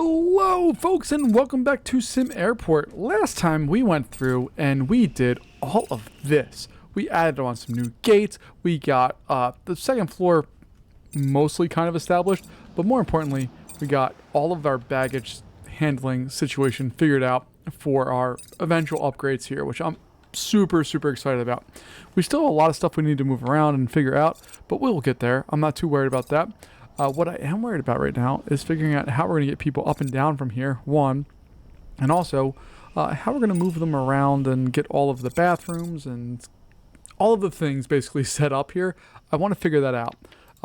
Hello, folks, and welcome back to Sim Airport. Last time we went through and we did all of this. We added on some new gates. We got the second floor mostly kind of established, but more importantly, we got all of our baggage handling situation figured out for our eventual upgrades here, which I'm super excited about. We still have a lot of stuff we need to move around and figure out, but we'll get there. I'm not too worried about that. What I am worried about right now is figuring out how we're going to get people up and down from here, one, and also how we're going to move them around and get all of the bathrooms and all of the things basically set up here. I want to figure that out.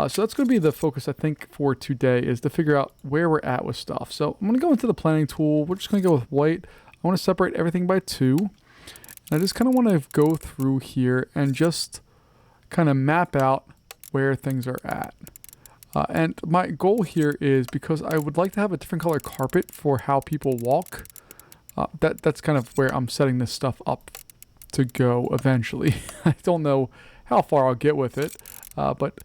So that's going to be the focus, I think, for today, is to figure out where we're at with stuff. So I'm going to go into the planning tool. We're just going to go with white. I want to separate everything by 2. And I just kind of want to go through here and just kind of map out where things are at. And my goal here is, because I would like to have a different color carpet for how people walk, that's kind of where I'm setting this stuff up to go eventually. I don't know how far I'll get with it, but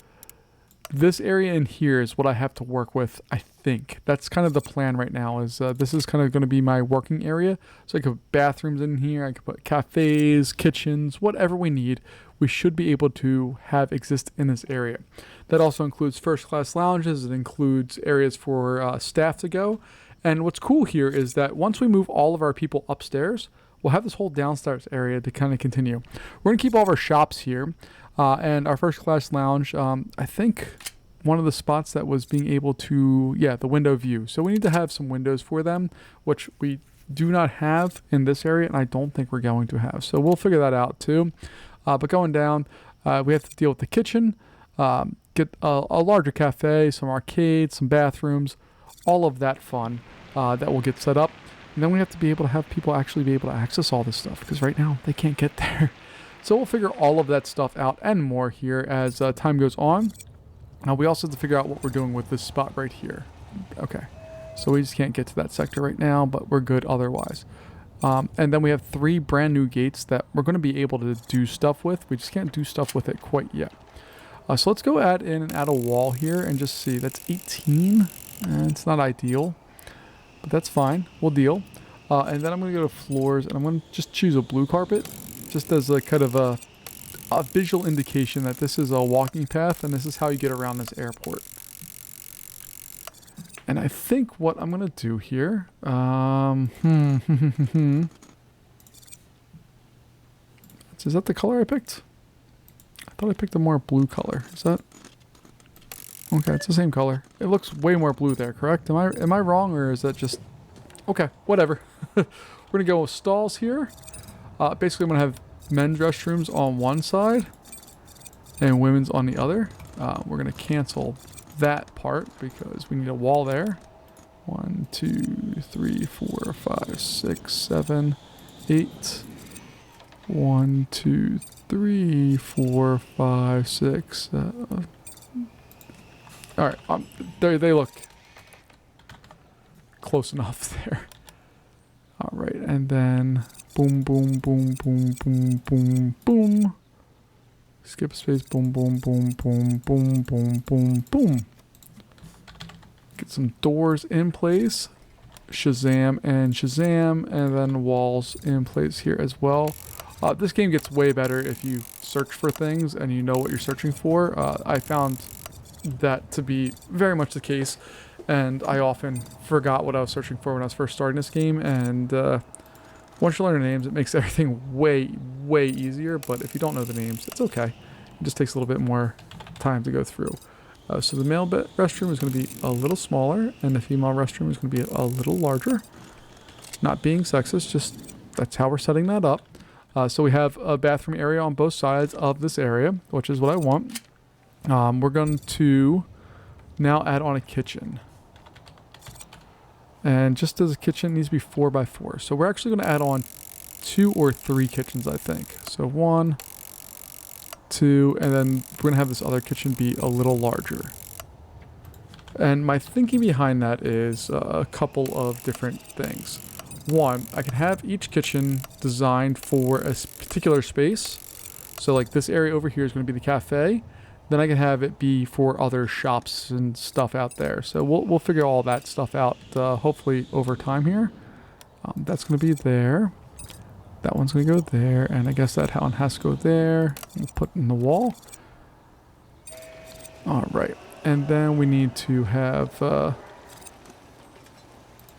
this area in here is what I have to work with, I think. That's kind of the plan right now, is this is kind of going to be my working area. So I could put bathrooms in here, I could put cafes, kitchens, whatever we need. We should be able to have exist in this area. That also includes first class lounges. It includes areas for staff to go. And what's cool here is that once we move all of our people upstairs, we'll have this whole downstairs area to kind of continue. We're going to keep all of our shops here. And our first class lounge, I think one of the spots that was being able to, the window view. So we need to have some windows for them, which we do not have in this area, and I don't think we're going to have. So we'll figure that out too. But going down, we have to deal with the kitchen, get a larger cafe, some arcades, some bathrooms, all of that fun that will get set up. And then we have to be able to have people actually be able to access all this stuff, because right now they can't get there. So we'll figure all of that stuff out and more here as time goes on. Now we also have to figure out what we're doing with this spot right here. Okay, so we just can't get to that sector right now, but we're good otherwise. And then we have 3 brand new gates that we're going to be able to do stuff with. We just can't do stuff with it quite yet. So let's go add in and add a wall here and just see. That's 18. It's not ideal, but that's fine. We'll deal. And then I'm going to go to floors, and I'm going to just choose a blue carpet, just as a kind of a visual indication that this is a walking path and this is how you get around this airport. And I think what I'm going to do here, is that the color I picked? I thought I picked a more blue color. Is that? Okay, it's the same color. It looks way more blue there, correct? Am I wrong, or is that just... Okay, whatever. We're going to go with stalls here. Basically, I'm going to have men's restrooms on one side and women's on the other. We're going to cancel that part because we need a wall there. 1, 2, 3, 4, 5, 6, 7, 8. 1, 2, 3, 4, 5, 6. All right, they look close enough there. All right, and then boom, boom, boom, boom, boom, boom, boom. Skip space, boom, boom, boom, boom, boom, boom, boom, boom. Get some doors in place. Shazam, and then walls in place here as well. This game gets way better if you search for things and you know what you're searching for. I found that to be very much the case, and I often forgot what I was searching for when I was first starting this game, and once you learn the names, it makes everything way easier. But if you don't know the names, it's okay. It just takes a little bit more time to go through. So the male restroom is going to be a little smaller, and the female restroom is going to be a little larger. Not being sexist, just that's how we're setting that up. So we have a bathroom area on both sides of this area, which is what I want. We're going to now add on a kitchen. And just as a kitchen, it needs to be 4x4. So we're actually going to add on 2 or 3 kitchens, I think. So 1, 2, and then we're going to have this other kitchen be a little larger. And my thinking behind that is a couple of different things. One, I can have each kitchen designed for a particular space. So like this area over here is going to be the cafe. then I can have it be for other shops and stuff out there. So we'll figure all that stuff out hopefully over time here. That's going to be there. That one's going to go there, and I guess that one has to go there. We'll put in the wall. All right, and then we need to have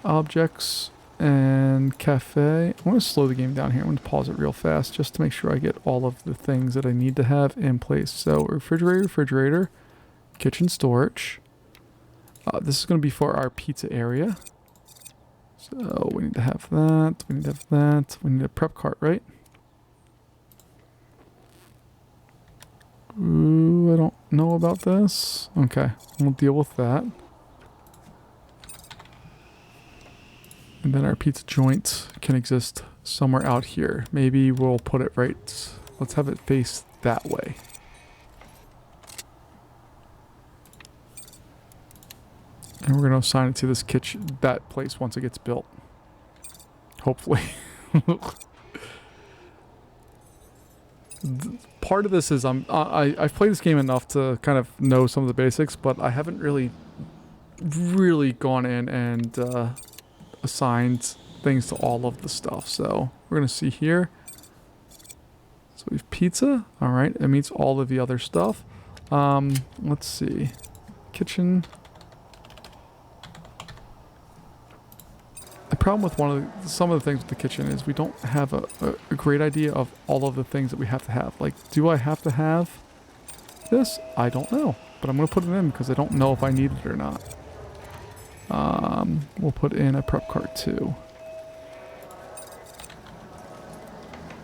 objects and cafe. I'm going to slow the game down here. I'm going to pause it real fast just to make sure I get all of the things that I need to have in place. So refrigerator, kitchen storage. This is going to be for our pizza area. So we need to have that. We need to have that. We need a prep cart, right? Ooh, I don't know about this. Okay, we'll deal with that. And then our pizza joint can exist somewhere out here. Maybe we'll put it right. Let's have it face that way. And we're going to assign it to this kitchen, that place once it gets built. Hopefully. Part of this is I've played this game enough to kind of know some of the basics, but I haven't really gone in and assigned things to all of the stuff. So we're going to see here. So we have pizza. All right. It meets all of the other stuff. Let's see. Kitchen. The problem with some of the things with the kitchen is we don't have a great idea of all of the things that we have to have. Like, do I have to have this? I don't know. But I'm going to put it in because I don't know if I need it or not. We'll put in a prep cart too.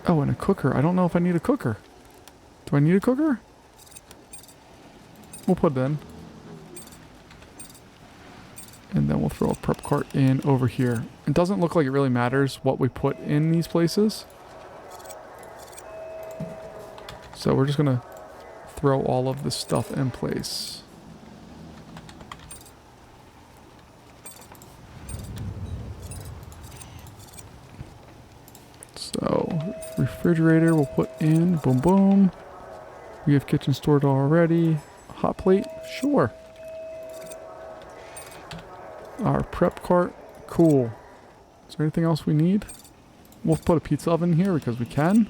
Oh, and a cooker. I don't know if I need a cooker. Do I need a cooker? We'll put it in. And then we'll throw a prep cart in over here. It doesn't look like it really matters what we put in these places. So we're just going to throw all of this stuff in place. So refrigerator we'll put in. Boom, boom. We have kitchen stored already. Hot plate? Sure. Our prep cart, cool. Is there anything else we need? We'll put a pizza oven here because we can.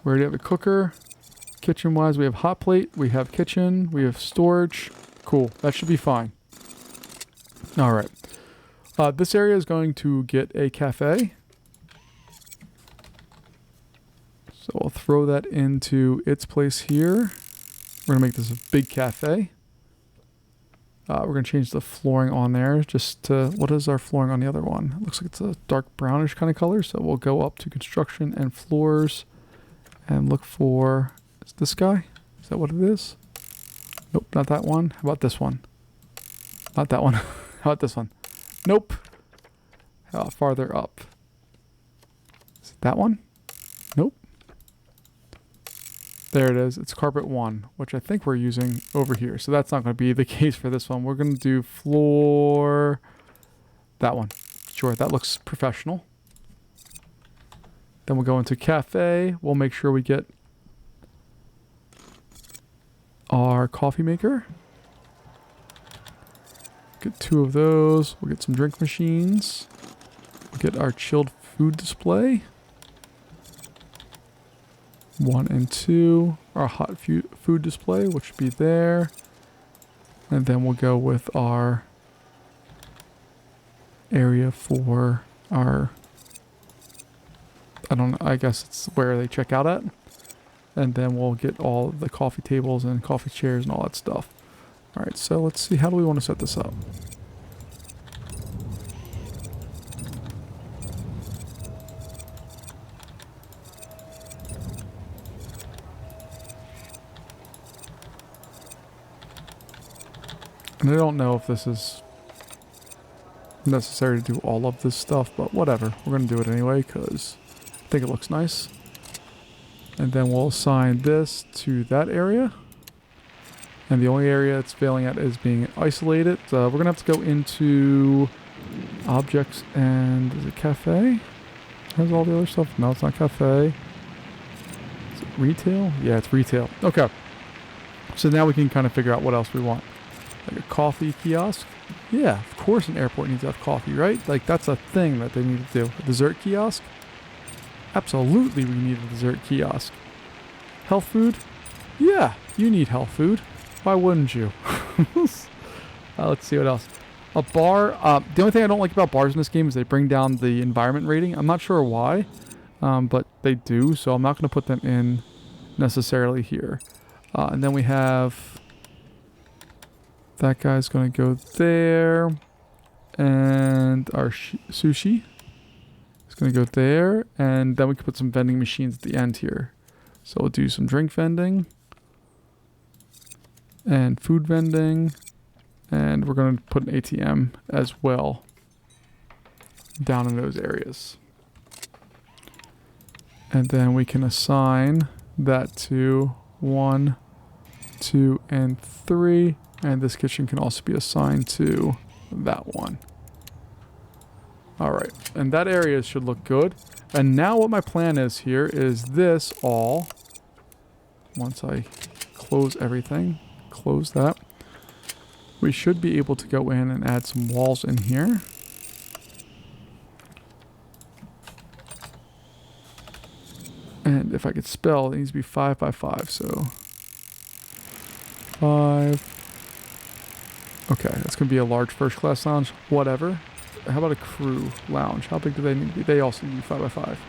We already have a cooker. Kitchen wise, we have hot plate, we have kitchen, we have storage. Cool, that should be fine. All right. This area is going to get a cafe. So I'll throw that into its place here. We're gonna make this a big cafe. We're going to change the flooring on there just to, what is our flooring on the other one? It looks like it's a dark brownish kind of color. So we'll go up to construction and floors and look for, is this guy? Is that what it is? Nope, not that one. How about this one? Not that one. How about this one? Nope. Farther up. Is it that one? Nope. There it is. It's carpet 1, which I think we're using over here. So that's not going to be the case for this one. We're going to do floor... that one. Sure, that looks professional. Then we'll go into cafe. We'll make sure we get our coffee maker. Get 2 of those. We'll get some drink machines. We'll get our chilled food display. 1 and 2, our hot food display, which should be there. And then we'll go with our area for our, I don't know, I guess it's where they check out at. And then we'll get all the coffee tables and coffee chairs and all that stuff. All right, so let's see, how do we want to set this up? And I don't know if this is necessary to do all of this stuff, but whatever. We're going to do it anyway because I think it looks nice. And then we'll assign this to that area. And the only area it's failing at is being isolated. We're going to have to go into objects and, is it cafe? Has all the other stuff? No, it's not cafe. Is it retail? Yeah, it's retail. Okay. So now we can kind of figure out what else we want. Like a coffee kiosk. Yeah, of course an airport needs to have coffee, right? Like that's a thing that they need to do. A dessert kiosk? Absolutely we need a dessert kiosk. Health food? Yeah, you need health food. Why wouldn't you? Let's see what else. A bar. The only thing I don't like about bars in this game is they bring down the environment rating. I'm not sure why, but they do. So I'm not going to put them in necessarily here. And then we have... That guy's going to go there. And our sushi is going to go there. And then we can put some vending machines at the end here. So we'll do some drink vending. And food vending. And we're going to put an ATM as well down in those areas. And then we can assign that to 1, 2, and 3. And this kitchen can also be assigned to that one. Alright, and that area should look good. And now what my plan is here is this all, once I close everything, close that, we should be able to go in and add some walls in here. And if I could spell, it needs to be 5 by 5, so 5. Okay, that's going to be a large first class lounge. Whatever. How about a crew lounge? How big do they need to be? They also need 5 by 5.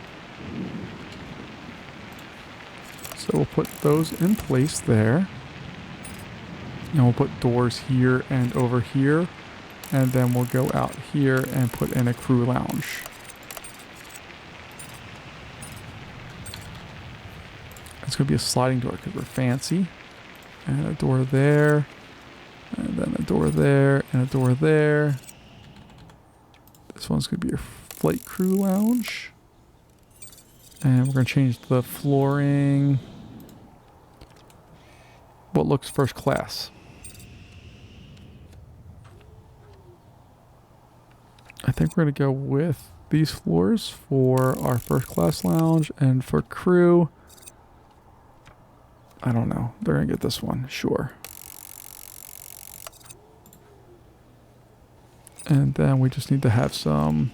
So we'll put those in place there. And we'll put doors here and over here. And then we'll go out here and put in a crew lounge. It's going to be a sliding door because we're fancy. And a door there. And then a door there, and a door there. This one's going to be your flight crew lounge. And we're going to change the flooring. What looks first class? I think we're going to go with these floors for our first class lounge. And for crew, I don't know. They're going to get this one, sure. And then we just need to have some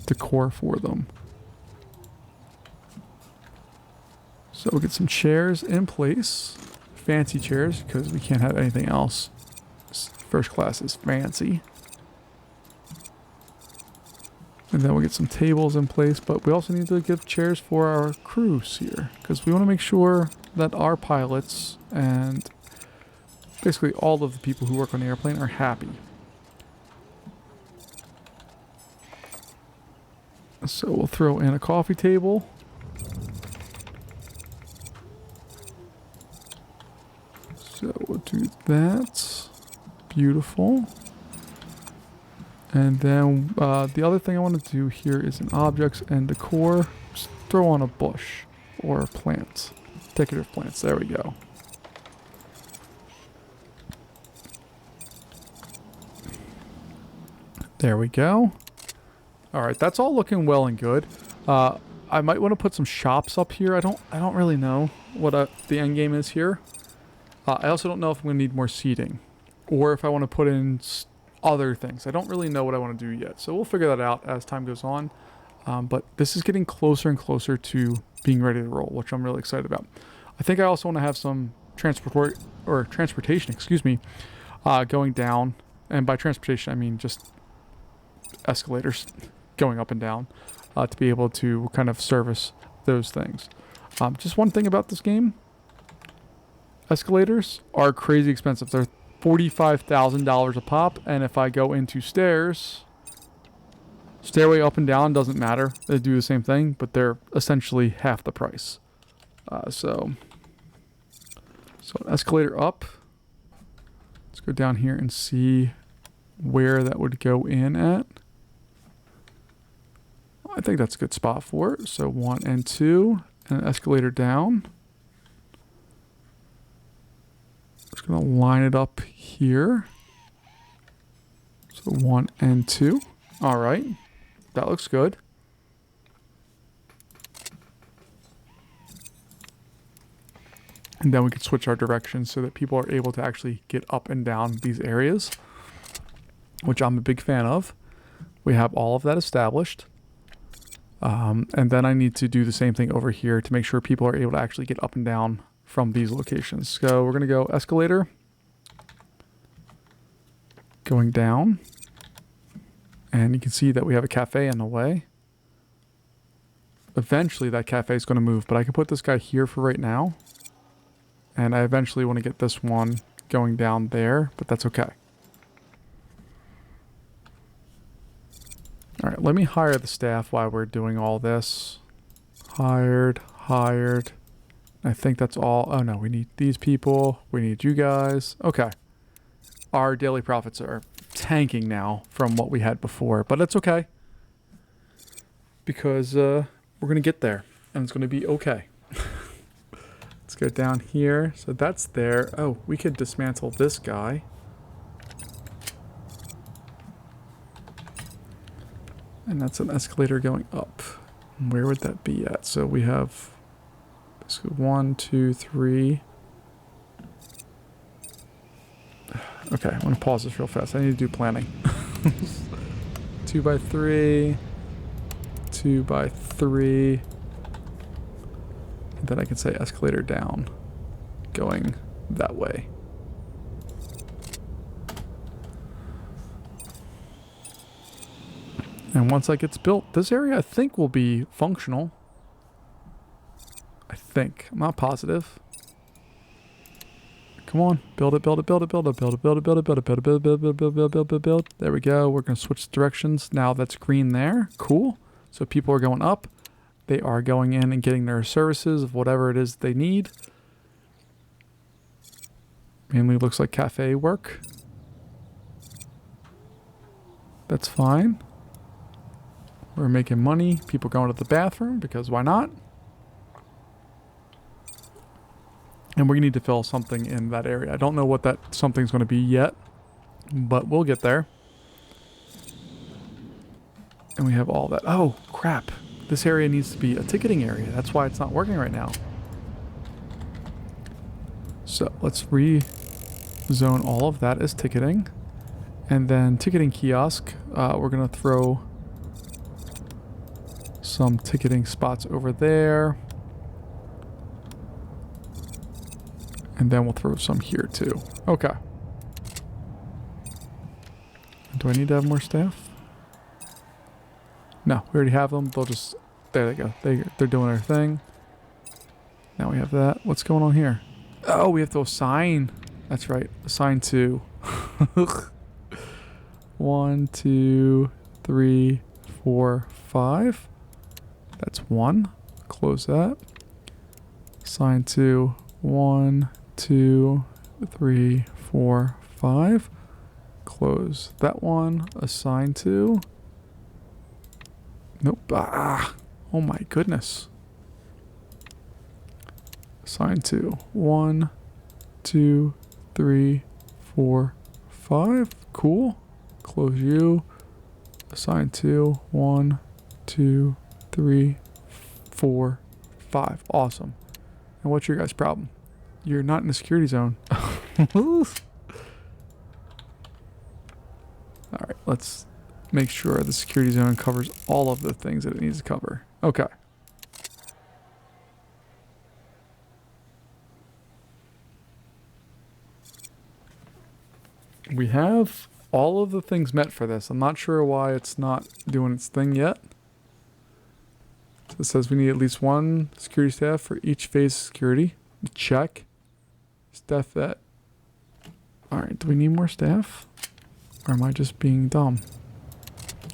decor for them. So we'll get some chairs in place. Fancy chairs, because we can't have anything else. First class is fancy. And then we'll get some tables in place, but we also need to give chairs for our crews here. Because we want to make sure that our pilots and basically all of the people who work on the airplane are happy. So we'll throw in a coffee table. So we'll do that. Beautiful. And then the other thing I want to do here is in objects and decor. Just throw on a bush or a plant. Decorative plants. There we go. There we go. Alright, that's all looking well and good. I might want to put some shops up here. I don't really know what the end game is here. I also don't know if I'm going to need more seating. Or if I want to put in other things. I don't really know what I want to do yet. So we'll figure that out as time goes on. But this is getting closer and closer to being ready to roll, which I'm really excited about. I think I also want to have some transportation, excuse me, going down. And by transportation, I mean just escalators going up and down to be able to kind of service those things. Just one thing about this game. Escalators are crazy expensive. They're $45,000 a pop. And if I go into stairs, stairway up and down doesn't matter. They do the same thing, but they're essentially half the price. So an escalator up. Let's go down here and see where that would go in at. I think that's a good spot for it. So 1 and 2, and an escalator down. Just gonna line it up here. So 1 and 2. All right, that looks good. And then we can switch our directions so that people are able to actually get up and down these areas, which I'm a big fan of. We have all of that established. And then I need to do the same thing over here to make sure people are able to actually get up and down from these locations. So we're going to go escalator, going down, and you can see that we have a cafe in the way. Eventually that cafe is going to move, but I can put this guy here for right now. And I eventually want to get this one going down there, but that's okay. All right, let me hire the staff while we're doing all this. Hired. I think that's all. Oh no, we need these people. We need you guys. Okay. Our daily profits are tanking now from what we had before, but it's okay. Because we're going to get there, and it's going to be okay. Let's go down here. So that's there. Oh, we could dismantle this guy. And that's an escalator going up. Where would that be at? So we have 1, 2, 3. Okay, I'm going to pause this real fast. I need to do planning. 2 by 3. 2 by 3. And then I can say escalator down. Going that way. And once that gets built, this area I think will be functional. I think. I'm not positive. Come on. Build it, build it, build it, build it, build it, build it, build it, build it, build it, build it, build it, build it, build it, build it, build it. There we go. We're going to switch directions. Now that's green there. Cool. So people are going up. They are going in and getting their services of whatever it is they need. Mainly looks like cafe work. That's fine. We're making money. People going to the bathroom because why not? And we need to fill something in that area. I don't know what that something's going to be yet, but we'll get there. And we have all that. Oh, crap. This area needs to be a ticketing area. That's why it's not working right now. So let's rezone all of that as ticketing. And then ticketing kiosk, we're going to throw some ticketing spots over there. And then we'll throw some here too. Okay. Do I need to have more staff? No, we already have them. They'll just... There they go. They're doing their thing. Now we have that. What's going on here? Oh, we have to assign. That's right. Assign to. 1, 2, 3, 4, 5. That's 1. Close that. Assign to 1, 2, 3, 4, 5. Close that one. Assign to. Nope. Ah. Oh my goodness. Assign to 1, 2, 3, 4, 5. Cool. Close you. Assign to 1, 2, 3, 4, 5. Awesome. And what's your guys' problem? You're not in the security zone. Alright, let's make sure the security zone covers all of the things that it needs to cover. Okay. We have all of the things met for this. I'm not sure why it's not doing its thing yet. So it says we need at least 1 security staff for each phase of security. Check. Staff that. Alright, do we need more staff? Or am I just being dumb?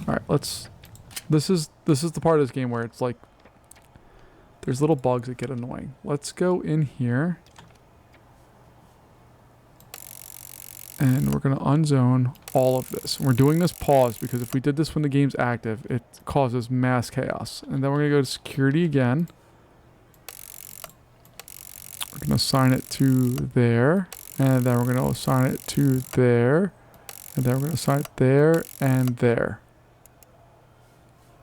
Alright, let's... This is the part of this game where it's like... There's little bugs that get annoying. Let's go in here. And we're going to unzone all of this. We're doing this pause because if we did this when the game's active, it causes mass chaos. And then we're going to go to security again. We're going to assign it to there. And then we're going to assign it to there. And then we're going to assign it there and there.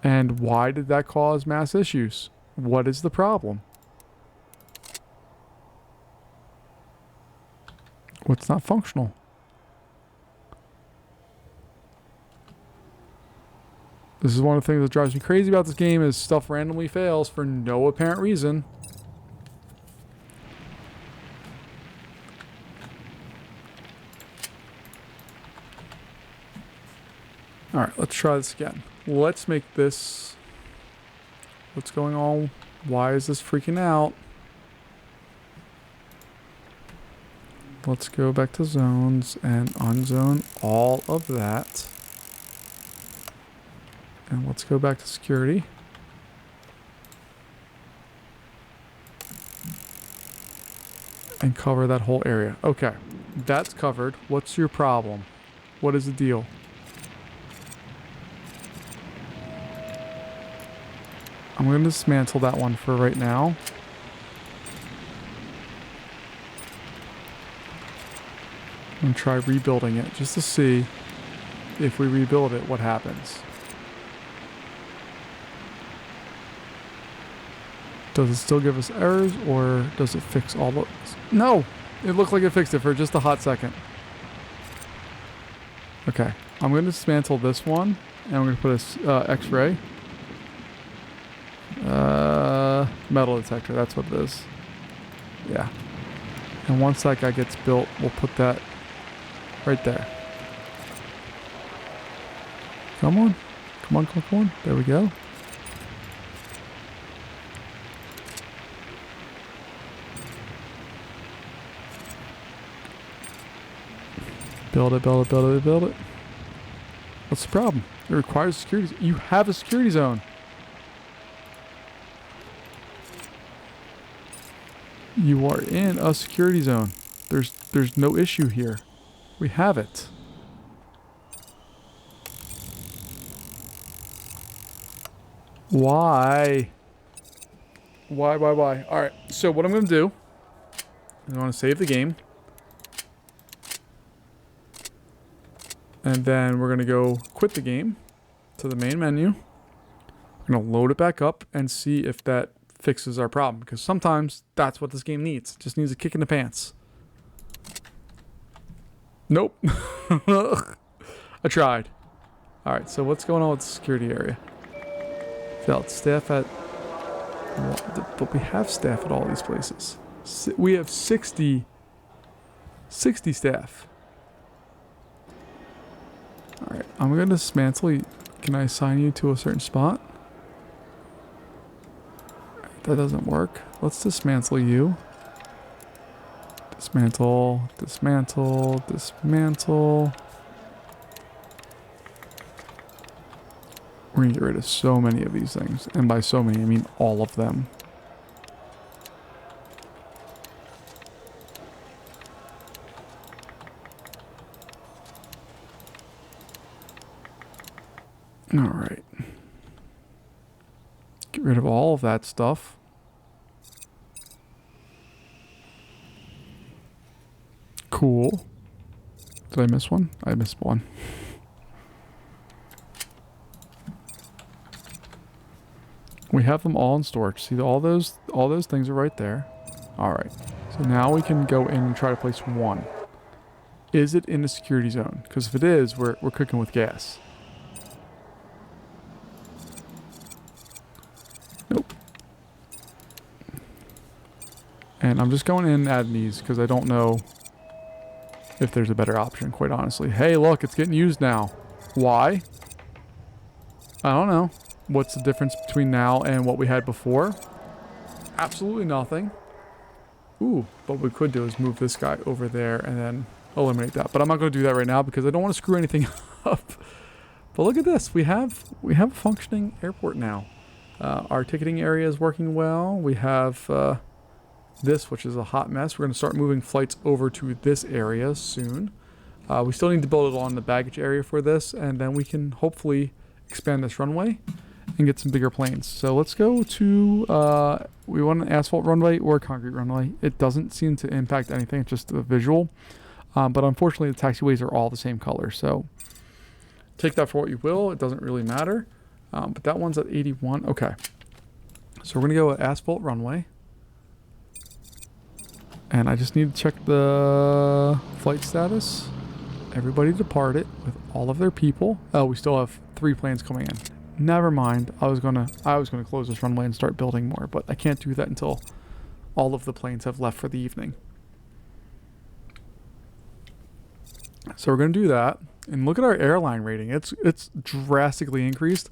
And why did that cause mass issues? What is the problem? What's not functional? This is one of the things that drives me crazy about this game is stuff randomly fails for no apparent reason. Alright, let's try this again. Let's make this... What's going on? Why is this freaking out? Let's go back to zones and unzone all of that. And let's go back to security. And cover that whole area. Okay, that's covered. What's your problem? What is the deal? I'm going to dismantle that one for right now. I'm going to try rebuilding it just to see if we rebuild it, what happens. Does it still give us errors or does it fix all those? No! It looked like it fixed it for just a hot second. Okay, I'm going to dismantle this one and I'm going to put a X-ray. Metal detector, that's what it is. Yeah. And once that guy gets built, we'll put that right there. Come on. Come on, come on. There we go. Build it, build it, build it, build it. What's the problem? It requires security. You have a security zone. You are in a security zone. There's no issue here. We have it. Why? Why? Alright, so what I'm going to do is I want to save the game. And then we're going to go quit the game to the main menu. We're going to load it back up and see if that fixes our problem. Because sometimes that's what this game needs. It just needs a kick in the pants. Nope. I tried. Alright, so what's going on with the security area? Failed staff at... But we have staff at all these places. We have 60 staff. Alright, I'm going to dismantle you. Can I assign you to a certain spot? That doesn't work. Let's dismantle you. Dismantle, dismantle, dismantle. We're going to get rid of so many of these things. And by so many, I mean all of them. Alright. Get rid of all of that stuff. Cool. Did I miss one? I missed one. We have them all in storage. See, all those things are right there. Alright. So now we can go in and try to place one. Is it in the security zone? Because if it is, we're cooking with gas. Nope. And I'm just going in and adding these because I don't know if there's a better option, quite honestly. Hey, look, it's getting used now. Why? I don't know. What's the difference between now and what we had before? Absolutely nothing. Ooh, what we could do is move this guy over there and then eliminate that. But I'm not going to do that right now because I don't want to screw anything up. But look at this. We have a functioning airport now. Our ticketing area is working well. We have this, which is a hot mess. We're going to start moving flights over to this area soon. We still need to build it on the baggage area for this, and then we can hopefully expand this runway and get some bigger planes. So let's go to, we want an asphalt runway or a concrete runway. It doesn't seem to impact anything. It's just a visual. But unfortunately, the taxiways are all the same color. So take that for what you will. It doesn't really matter. But that one's at 81. Okay. So we're going to go with asphalt runway. And I just need to check the flight status. Everybody departed with all of their people. Oh, we still have 3 planes coming in. Never mind. I was gonna close this runway and start building more, but I can't do that until all of the planes have left for the evening. So we're gonna do that. And look at our airline rating. It's drastically increased.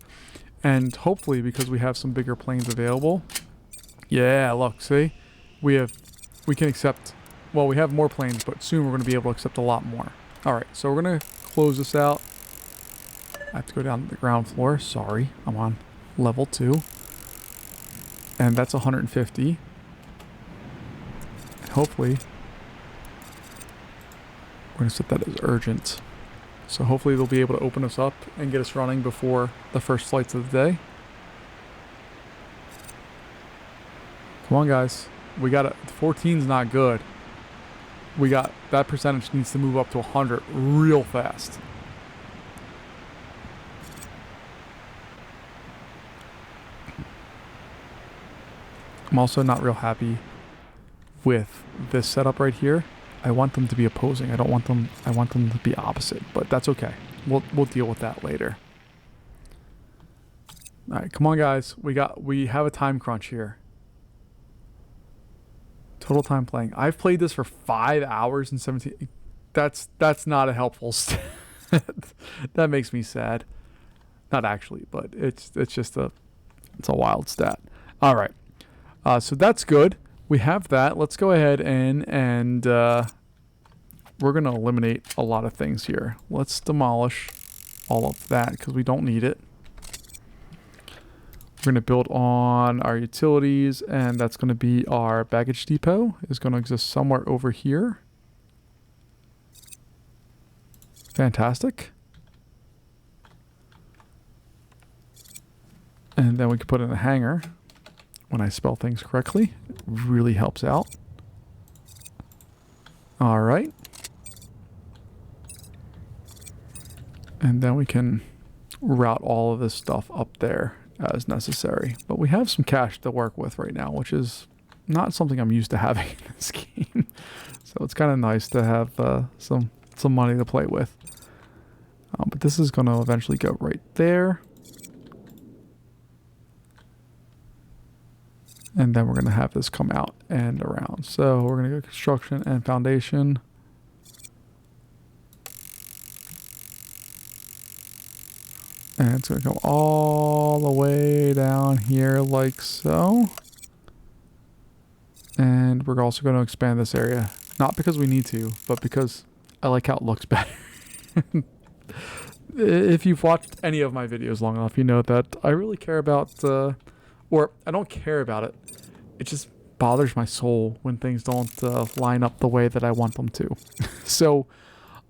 And hopefully because we have some bigger planes available. Yeah, look, see? We can accept, well, we have more planes, but soon we're going to be able to accept a lot more. All right, so we're going to close this out. I have to go down to the ground floor. Sorry, I'm on level 2. And that's 150. And hopefully, we're going to set that as urgent. So hopefully they'll be able to open us up and get us running before the first flights of the day. Come on, guys. We got it. 14's not good. We got that percentage needs to move up to 100 real fast. I'm also not real happy with this setup right here. I want them to be opposing. I want them to be opposite, but that's okay. We'll deal with that later. All right, come on, guys. We have a time crunch here. Total time playing. I've played this for 5 hours and 17. That's not a helpful stat. That makes me sad. Not actually, but it's a wild stat. All right. So that's good. We have that. Let's go ahead and we're going to eliminate a lot of things here. Let's demolish all of that because we don't need it. We're going to build on our utilities, and that's going to be our baggage depot. Is going to exist somewhere over here. Fantastic. And then we can put in a hangar. When I spell things correctly, it really helps out. All right. And then we can route all of this stuff up there as necessary. But we have some cash to work with right now, which is not something I'm used to having in this game. So it's kind of nice to have some money to play with. But this is going to eventually go right there. And then we're going to have this come out and around. So we're going to go construction and foundation. And it's going to go all the way down here like so. And we're also going to expand this area. Not because we need to, but because I like how it looks better. If you've watched any of my videos long enough, you know that I really care about, or I don't care about it. It just bothers my soul when things don't line up the way that I want them to. So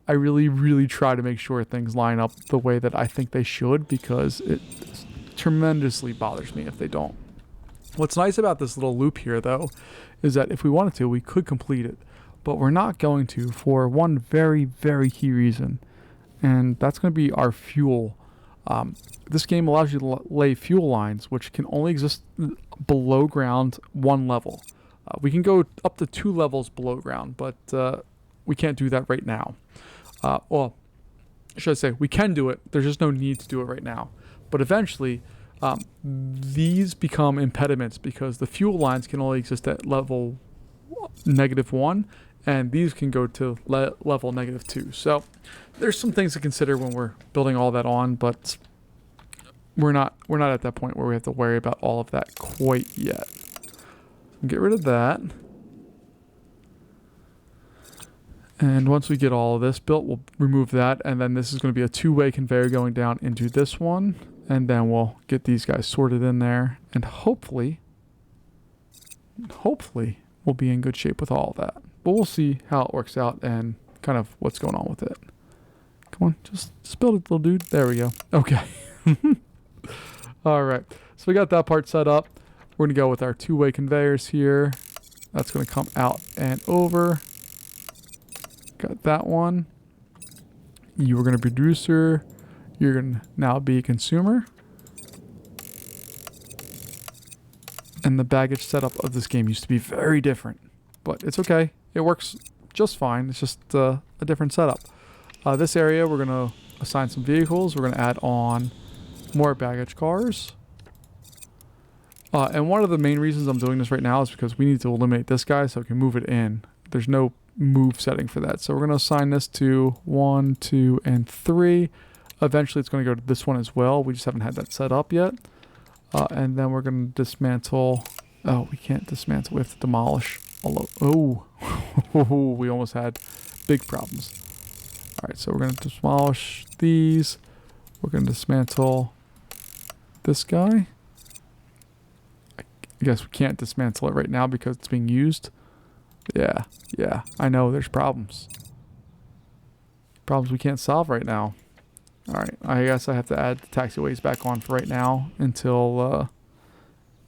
I really, really try to make sure things line up the way that I think they should, because it tremendously bothers me if they don't. What's nice about this little loop here, though, is that if we wanted to, we could complete it. But we're not going to for one very, very key reason. And that's going to be our fuel. This game allows you to lay fuel lines, which can only exist below ground 1 level. We can go up to 2 levels below ground, but we can't do that right now. Well, should I say, we can do it. There's just no need to do it right now. But eventually, these become impediments because the fuel lines can only exist at level -1, and these can go to level -2. So there's some things to consider when we're building all that on, but we're not at that point where we have to worry about all of that quite yet. Get rid of that. And once we get all of this built, we'll remove that, and then this is going to be a 2-way conveyor going down into this one, and then we'll get these guys sorted in there, and hopefully we'll be in good shape with all of that. But we'll see how it works out and kind of what's going on with it. Come on, just build it, little dude. There we go. Okay. All right. So we got that part set up. We're going to go with our 2-way conveyors here. That's going to come out and over. Got that one. You were going to be producer. You're going to now be a consumer. And the baggage setup of this game used to be very different. but it's okay. It works just fine. It's just a different setup. This area, we're going to assign some vehicles. We're going to add on more baggage cars. And one of the main reasons I'm doing this right now is because we need to eliminate this guy so we can move it in. There's no move setting for that. So we're going to assign this to 1, 2, and 3. Eventually, it's going to go to this one as well. We just haven't had that set up yet. And then we're going to dismantle. Oh, we can't dismantle. We have to demolish. Oh, we almost had big problems. All right, so we're going to demolish these. We're going to dismantle this guy. I guess we can't dismantle it right now because it's being used. Yeah, I know there's problems. Problems we can't solve right now. All right, I guess I have to add the taxiways back on for right now until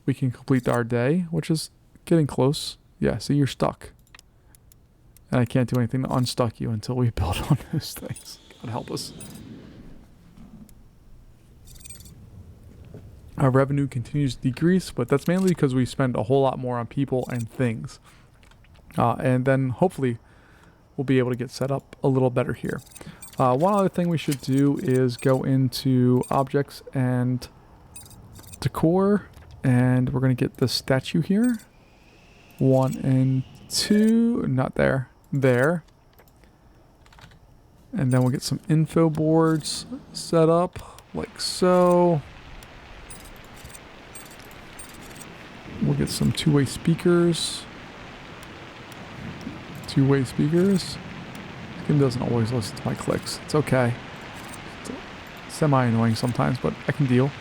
we can complete our day, which is getting close. Yeah, see, you're stuck. And I can't do anything to unstuck you until we build on those things. God help us. Our revenue continues to decrease, but that's mainly because we spend a whole lot more on people and things. And then hopefully we'll be able to get set up a little better here. One other thing we should do is go into objects and decor, and we're going to get the statue here. 1 and 2, not there, there. And then we'll get some info boards set up like so. We'll get some two-way speakers. Two-way speakers. Kim doesn't always listen to my clicks. It's okay. It's semi-annoying sometimes, but I can deal.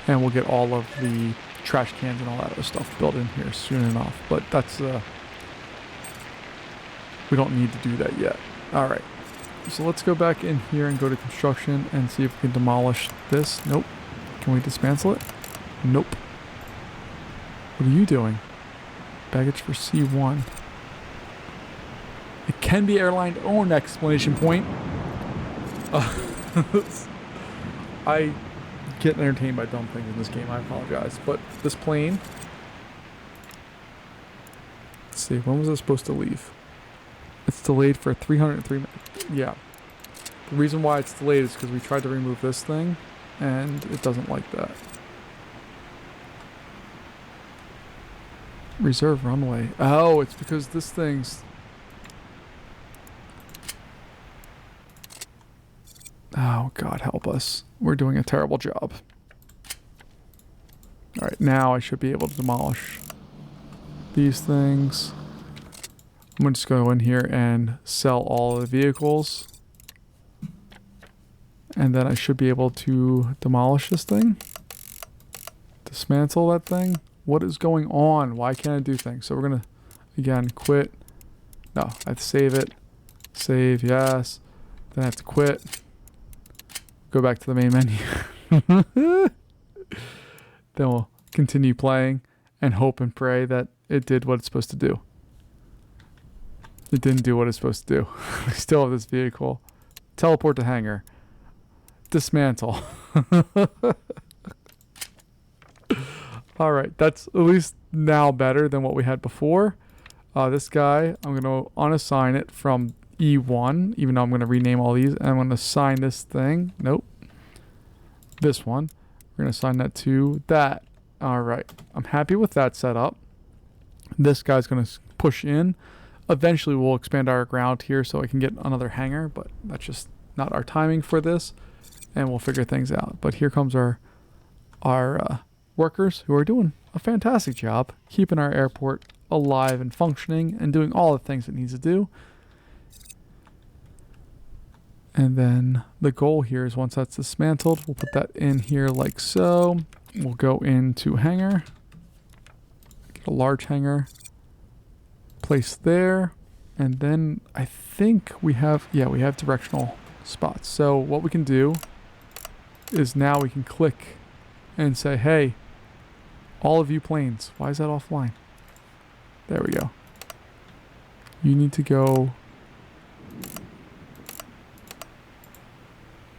And we'll get all of the trash cans and all that other stuff built in here soon enough. But that's we don't need to do that yet. All right. So let's go back in here and go to construction and see if we can demolish this. Nope. Can we dismantle it? Nope. What are you doing? Baggage for C1. It can be airline owned, exclamation point. I get entertained by dumb things in this game, I apologize. But this plane, let's see, when was it supposed to leave? It's delayed for 303 minutes. Yeah. The reason why it's delayed is because we tried to remove this thing and it doesn't like that. Reserve runway. Oh, it's because this thing's... Oh, God help us. We're doing a terrible job. Alright, now I should be able to demolish these things. I'm going to just go in here and sell all of the vehicles. And then I should be able to demolish this thing. Dismantle that thing. What is going on? Why can't I do things? So we're going to, again, quit. No, I have to save it. Save, yes. Then I have to quit. Go back to the main menu. Then we'll continue playing and hope and pray that it did what it's supposed to do. It didn't do what it's supposed to do. We still have this vehicle. Teleport to hangar. Dismantle. Alright, that's at least now better than what we had before. This guy, I'm going to unassign it from E1, even though I'm going to rename all these. And I'm going to assign this thing. Nope. This one. We're going to assign that to that. Alright, I'm happy with that setup. This guy's going to push in. Eventually we'll expand our ground here so I can get another hangar, but that's just not our timing for this. And we'll figure things out. But here comes our workers who are doing a fantastic job keeping our airport alive and functioning and doing all the things it needs to do. And then the goal here is once that's dismantled, we'll put that in here like so. We'll go into hangar, get a large hangar, place there, and then I think we have, yeah, we have directional spots. So what we can do is now we can click and say, hey, all of you planes, why is that offline? There we go. You need to go.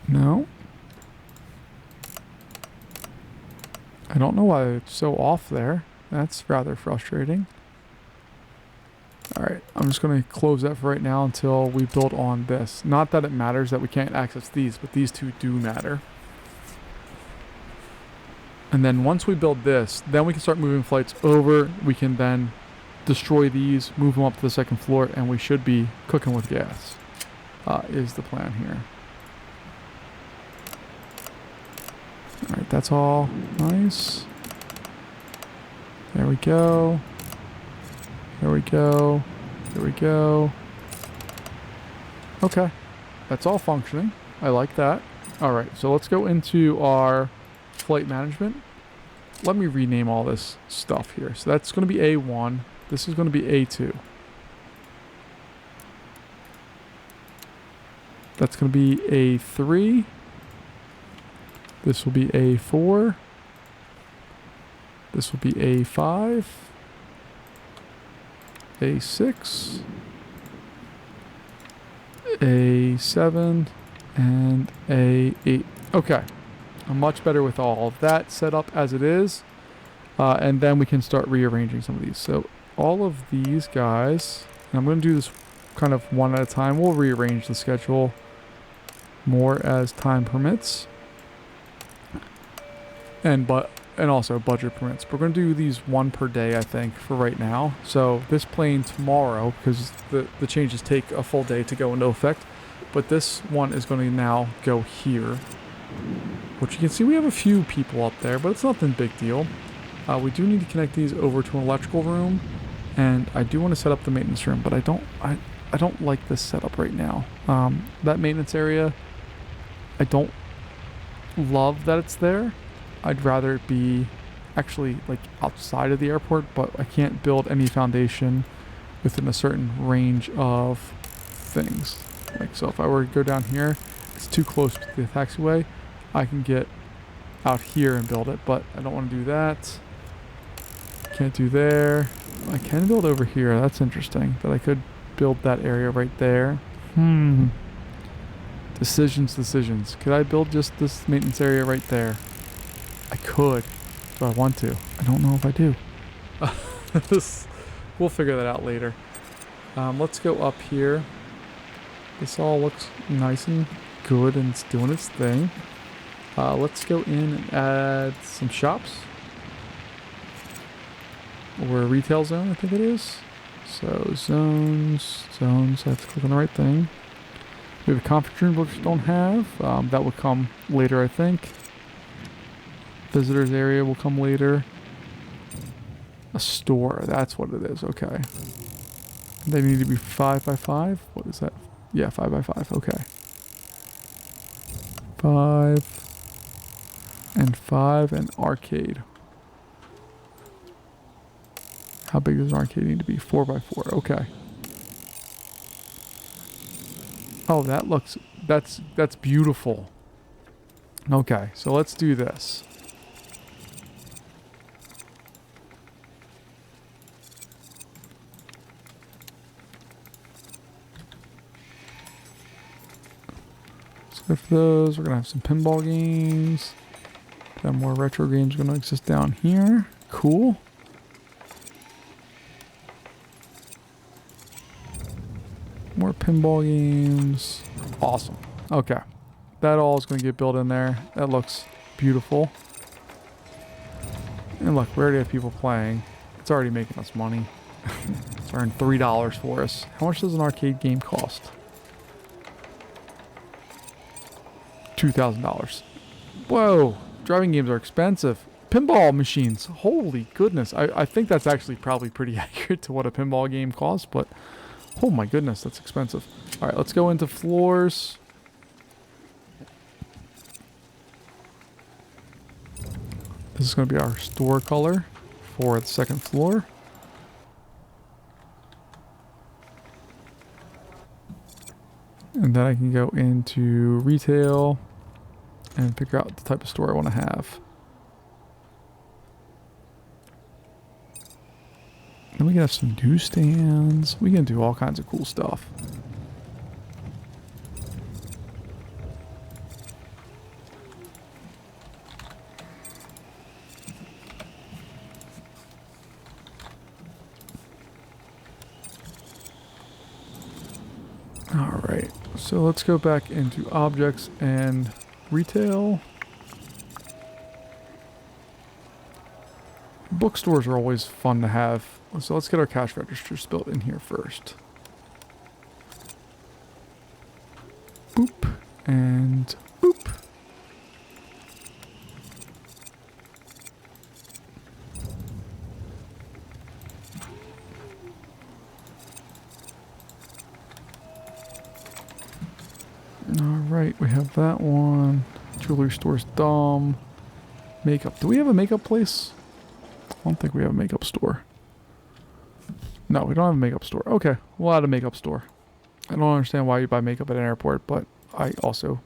No. I don't know why it's so off there. That's rather frustrating. All I'm just going to close that for right now until we build on this. Not that it matters that we can't access these, but these two do matter. And then once we build this, then we can start moving flights over. We can then destroy these, move them up to the second floor, and we should be cooking with gas, is the plan here. Alright, that's all nice. There we go. There we go. There we go. Okay. That's all functioning. I like that. Alright, so let's go into our flight management. Let me rename all this stuff here. So that's going to be A1. This is going to be A2. That's going to be A3. This will be A4. This will be A5. A6. A7. And A8. Okay. I'm much better with all of that set up as it is. And then we can start rearranging some of these. So all of these guys, and I'm going to do this kind of one at a time. We'll rearrange the schedule more as time permits. And also budget permits. We're going to do these one per day, I think, for right now. So this plane tomorrow, because the changes take a full day to go into effect. But this one is going to now go here. Which you can see we have a few people up there, but it's nothing big deal. We do need to connect these over to an electrical room. And I do want to set up the maintenance room, but I don't like this setup right now. That maintenance area, I don't love that it's there. I'd rather it be actually like outside of the airport, but I can't build any foundation within a certain range of things. Like, so if I were to go down here, it's too close to the taxiway. I can get out here and build it, but I don't want to do that. Can't do there. I can build over here. That's interesting that I could build that area right there. Decisions. Could I build just this maintenance area right there? I could, but I want to. I don't know if I do. We'll figure that out later. Let's go up here. This all looks nice and good and it's doing its thing. Let's go in and add some shops. Or a retail zone, I think it is. So zones, let's click on the right thing. We have a conference room which we don't have. That will come later, I think. Visitors area will come later. A store, that's what it is, okay. They need to be 5x5. What is that? Yeah, 5x5, okay. 5 and 5 and arcade. How big does an arcade need to be? 4x4, okay. Oh, that looks, that's beautiful. Okay, so let's do this. So for those, we're gonna have some pinball games. Then more retro games are gonna exist down here. Cool. More pinball games. Awesome. Okay. That all is going to get built in there. That looks beautiful. And look, we already have people playing. It's already making us money. It's earned $3 for us. How much does an arcade game cost? $2,000. Whoa. Driving games are expensive. Pinball machines. Holy goodness. I think that's actually probably pretty accurate to what a pinball game costs, but oh my goodness, that's expensive. All right, let's go into floors. This is going to be our store color for the second floor. And then I can go into retail and figure out the type of store I want to have. Then we can have some newsstands. We can do all kinds of cool stuff. So let's go back into objects and retail. Bookstores are always fun to have. So let's get our cash registers built in here first. Boop. And boop. Alright, we have that one. Jewelry store's dumb. Makeup. Do we have a makeup place? I don't think we have a makeup store. No, we don't have a makeup store. Okay, we'll add a makeup store. I don't understand why you buy makeup at an airport, but I also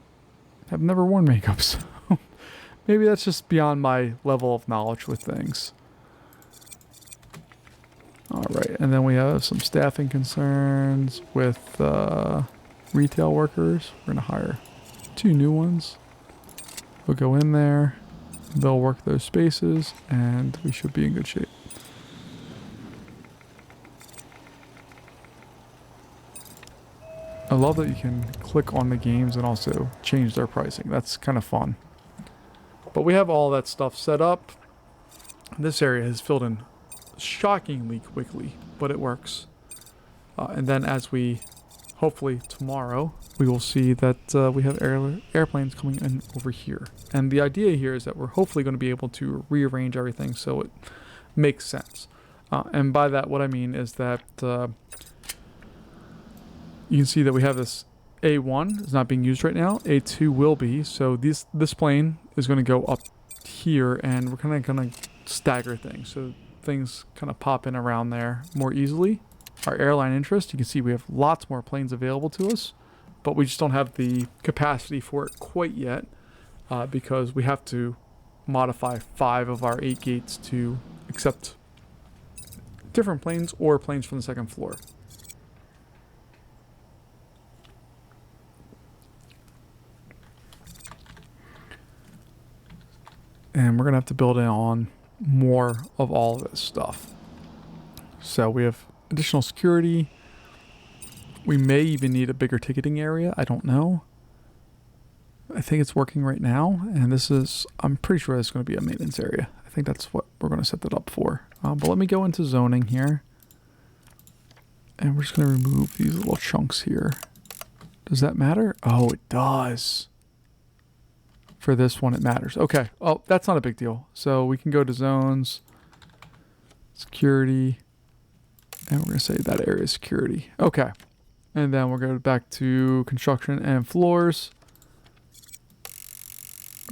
have never worn makeup, so maybe that's just beyond my level of knowledge with things. Alright, and then we have some staffing concerns with retail workers. We're going to hire 2 new ones. We'll go in there, they'll work those spaces, and we should be in good shape. I love that you can click on the games and also change their pricing. That's kind of fun. But we have all that stuff set up. This area has filled in shockingly quickly, but it works. And then as we, hopefully tomorrow, we will see that we have airplanes coming in over here. And the idea here is that we're hopefully going to be able to rearrange everything so it makes sense. And by that, what I mean is that you can see that we have this A1 is not being used right now. A2 will be. So this plane is going to go up here, and we're kind of going to stagger things. So things kind of pop in around there more easily. Our airline interest, you can see we have lots more planes available to us, but we just don't have the capacity for it quite yet because we have to modify 5 of our 8 gates to accept different planes or planes from the second floor. And we're going to have to build in on more of all of this stuff. So we have additional security. We may even need a bigger ticketing area. I don't know. I think it's working right now. And this is, I'm pretty sure it's going to be a maintenance area. I think that's what we're going to set that up for. But let me go into zoning here. And we're just going to remove these little chunks here. Does that matter? Oh, it does. For this one, it matters. Okay. Oh, that's not a big deal. So we can go to zones, security, and we're going to say that area is security. Okay. And then we're going back to construction and floors.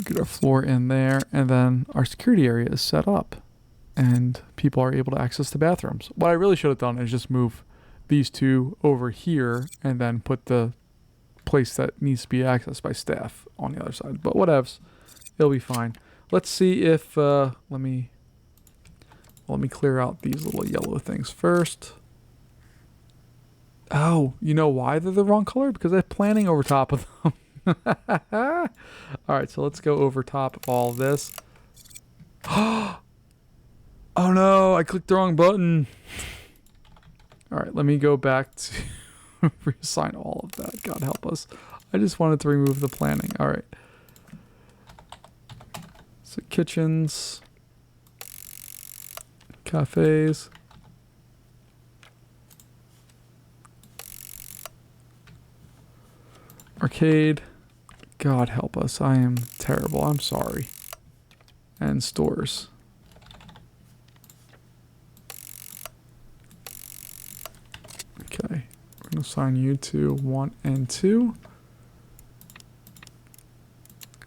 Get our floor in there, and then our security area is set up, and people are able to access the bathrooms. What I really should have done is just move these 2 over here, and then put the place that needs to be accessed by staff on the other side, but whatevs, it'll be fine. Let's see if let me clear out these little yellow things first. Oh, you know why they're the wrong color? Because I'm planning over top of them. All right, so let's go over top of all of this. Oh no, I clicked the wrong button. All right, let me go back to reassign all of that. God help us. I just wanted to remove the planning. All right. So kitchens, cafes, arcade. God help us. I am terrible. I'm sorry. And stores. Okay. We're going to assign you to 1 and 2.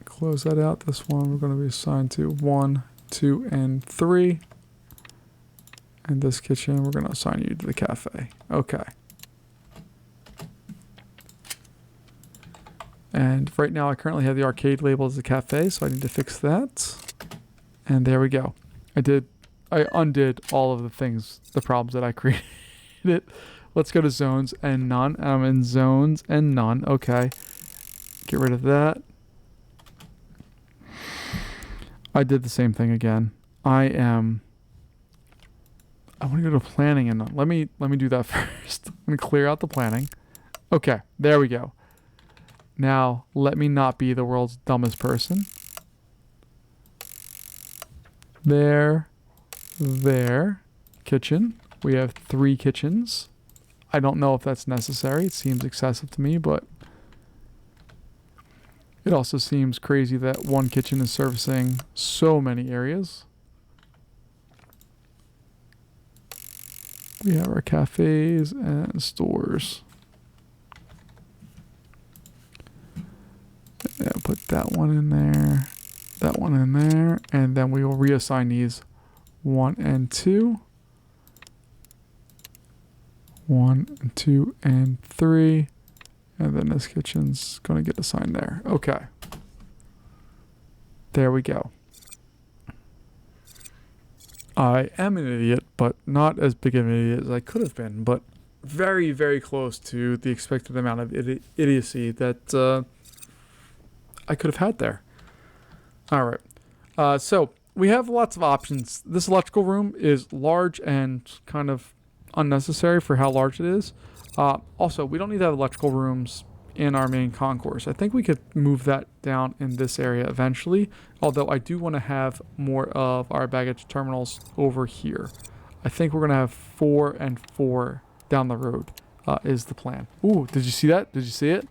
Close that out. This one we're going to be assigned to 1, 2, and 3. And this kitchen, we're going to assign you to the cafe. Okay. And right now I currently have the arcade labeled as a cafe, so I need to fix that. And there we go. I undid all of the things, the problems that I created. Let's go to zones and none. I'm in zones and none. Okay. Get rid of that. I did the same thing again. I want to go to planning and none. Let me do that first. I'm going to clear out the planning. Okay, there we go. Now, let me not be the world's dumbest person. There. Kitchen. We have 3 kitchens. I don't know if that's necessary. It seems excessive to me, but it also seems crazy that 1 kitchen is servicing so many areas. We have our cafes and stores. Yeah, put that one in there, that one in there, and then we will reassign these 1 and 2. 1 and 2 and 3. And then this kitchen's going to get assigned there. Okay. There we go. I am an idiot, but not as big of an idiot as I could have been, but very, very close to the expected amount of idiocy that I could have had there. All right. So we have lots of options. This electrical room is large and kind of unnecessary for how large it is. Also, we don't need to have electrical rooms in our main concourse. I think we could move that down in this area eventually, although I do want to have more of our baggage terminals over here. I think we're going to have 4 and 4 down the road is the plan. Ooh, did you see that? Did you see it?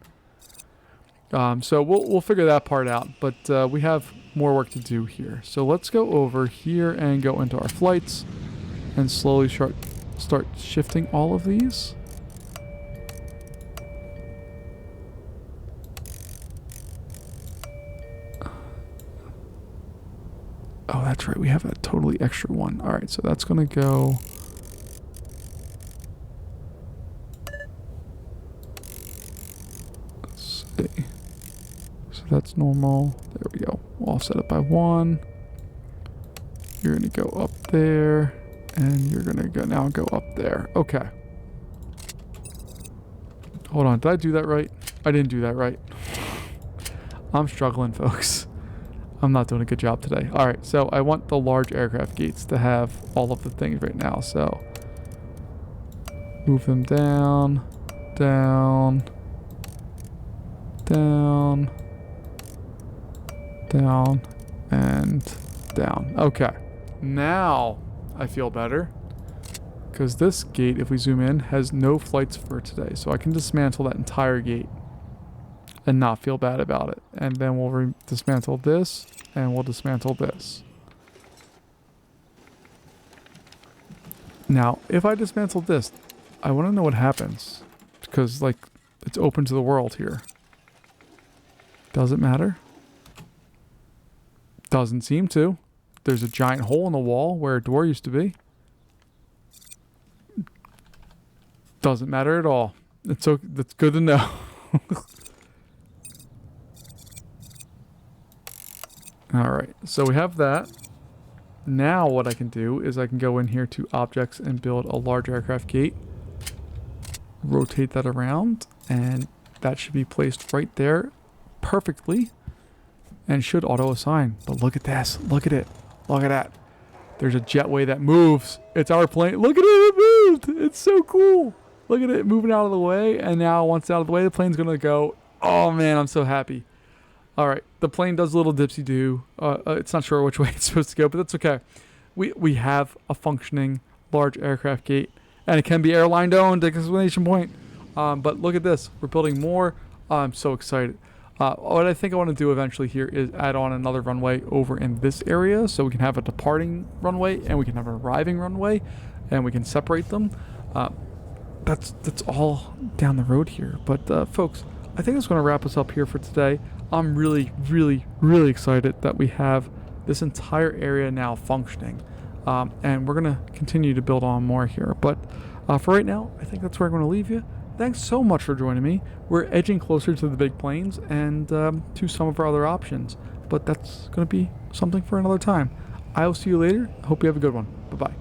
So we'll figure that part out, but we have more work to do here. So let's go over here and go into our flights and slowly start shifting all of these. Oh, that's right. We have a totally extra one. All right, so that's going to go. Let's see. So that's normal. There we go. We'll offset it by 1. You're going to go up there, and you're going to now go up there. Okay. Hold on. Did I do that right? I didn't do that right. I'm struggling, folks. I'm not doing a good job today. All right, so I want the large aircraft gates to have all of the things right now. So move them down, down, down, down, and down. Okay, now I feel better because this gate, if we zoom in, has no flights for today. So I can dismantle that entire gate and not feel bad about it. And then we'll dismantle this, and we'll dismantle this. Now, if I dismantle this, I want to know what happens. Because, like, it's open to the world here. Does it matter? Doesn't seem to. There's a giant hole in the wall where a door used to be. Doesn't matter at all. It's okay. That's good to know. Alright, so we have that. Now what I can do is I can go in here to objects and build a large aircraft gate. Rotate that around, and that should be placed right there perfectly. And should auto assign. But look at this. Look at it. Look at that. There's a jetway that moves. It's our plane. Look at it. It moved. It's so cool. Look at it moving out of the way. And now once it's out of the way, the plane's going to go. Oh man, I'm so happy. All right, the plane does a little dipsy-do. It's not sure which way it's supposed to go, but that's okay. We have a functioning large aircraft gate, and it can be airline owned, exclamation point. But look at this. We're building more. I'm so excited. What I think I want to do eventually here is add on another runway over in this area, so we can have a departing runway, and we can have an arriving runway, and we can separate them. That's all down the road here. But folks, I think that's going to wrap us up here for today. I'm really, really, really excited that we have this entire area now functioning. And we're going to continue to build on more here. But for right now, I think that's where I'm going to leave you. Thanks so much for joining me. We're edging closer to the big planes and to some of our other options. But that's going to be something for another time. I will see you later. I hope you have a good one. Bye-bye.